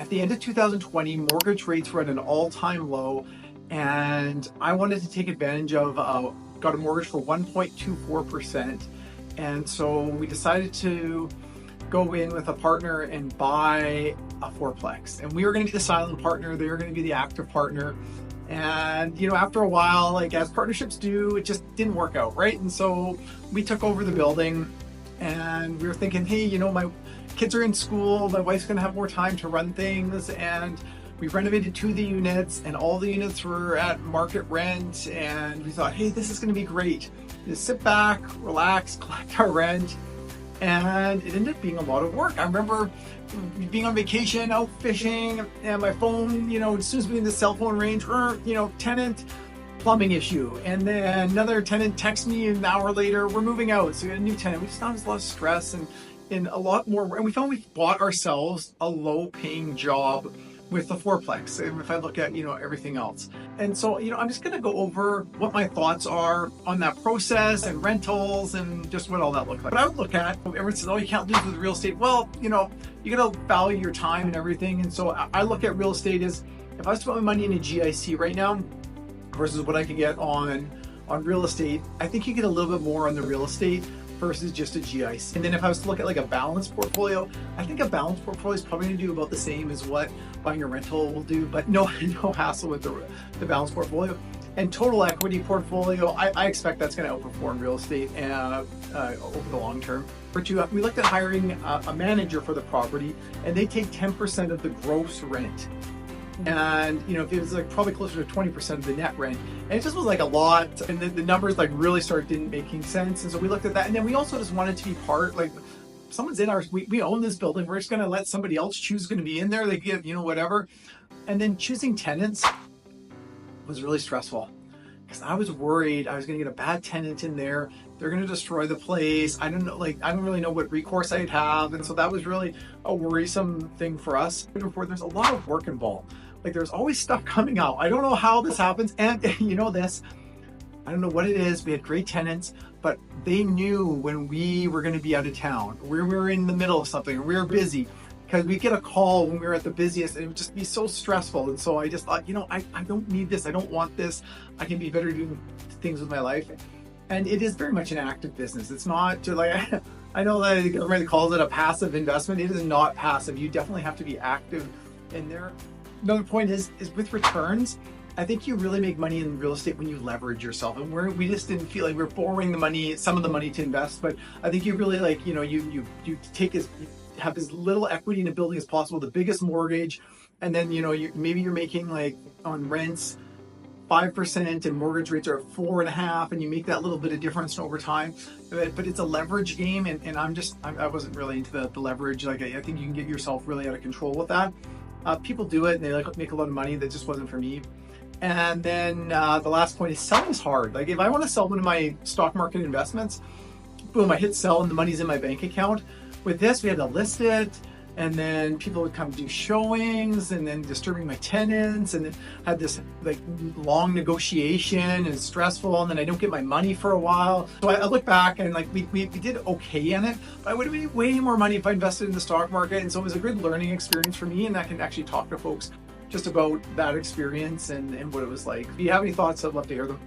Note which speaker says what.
Speaker 1: At the end of 2020, mortgage rates were at an all-time low, and I wanted to take advantage of, got a mortgage for 1.24%. And so we decided to go in with a partner and buy a fourplex. And we were going to be the silent partner, they were going to be the active partner. And after a while, like as partnerships do, it just didn't work out, right? And so we took over the building, and we were thinking, hey, my kids are in school, my wife's gonna have more time to run things, and we renovated 2 of the units, and all the units were at market rent, and we thought, hey, this is gonna be great. Just sit back, relax, collect our rent, and it ended up being a lot of work. I remember being on vacation, out fishing, and my phone, as soon as we in the cell phone range, tenant plumbing issue, and then another tenant texts me an hour later, we're moving out, so we got a new tenant. We just found a lot of stress and a lot more, and we found we bought ourselves a low-paying job with the fourplex, if I look at everything else. And so I'm just going to go over what my thoughts are on that process and rentals and just what all that looks like. But I would look at, everyone says, oh, you can't lose with real estate. Well, you got to value your time and everything. And so I look at real estate as, if I was to put my money in a GIC right now versus what I could get on real estate, I think you get a little bit more on the real estate versus just a GIC. And then if I was to look at like a balanced portfolio, I think a balanced portfolio is probably going to do about the same as what buying a rental will do, but no hassle with the balanced portfolio. And total equity portfolio, I expect that's going to outperform real estate over the long term. We looked at hiring a manager for the property, and they take 10% of the gross rent. And if it was like probably closer to 20% of the net rent, and it just was like a lot, and the numbers like really didn't making sense. And so we looked at that, and then we also just wanted to be part, like someone's in we own this building, we're just going to let somebody else choose who's going to be in there. They give whatever. And then choosing tenants was really stressful, because I was worried I was going to get a bad tenant in there, they're going to destroy the place. I don't really know what recourse I'd have, and so that was really a worrisome thing for us. There's a lot of work involved. Like there's always stuff coming out. I don't know how this happens, and this, I don't know what it is. We had great tenants, but they knew when we were going to be out of town, we were in the middle of something, or we were busy, because we get a call when we were at the busiest, and it would just be so stressful. And so I just thought, I don't need this. I don't want this. I can be better doing things with my life. And it is very much an active business. It's not like, I know that the government calls it a passive investment. It is not passive. You definitely have to be active in there. Another point is with returns, I think you really make money in real estate when you leverage yourself. And we just didn't feel like we're borrowing some of the money to invest, but I think you really you have as little equity in a building as possible, the biggest mortgage, and then maybe you're making like on rents 5% and mortgage rates are at 4.5%, and you make that little bit of difference over time. But it's a leverage game, and I wasn't really into the leverage. Like I think you can get yourself really out of control with that. People do it and they make a lot of money. That just wasn't for me. And then the last point is selling is hard. Like if I want to sell one of my stock market investments, boom, I hit sell and the money's in my bank account. With this, we had to list it, and then people would come do showings, and then disturbing my tenants, and then had this like long negotiation and stressful, and then I don't get my money for a while. So I look back and like we did okay in it, but I would have made way more money if I invested in the stock market. And so it was a good learning experience for me, and I can actually talk to folks just about that experience and what it was like. If you have any thoughts, I'd love to hear them.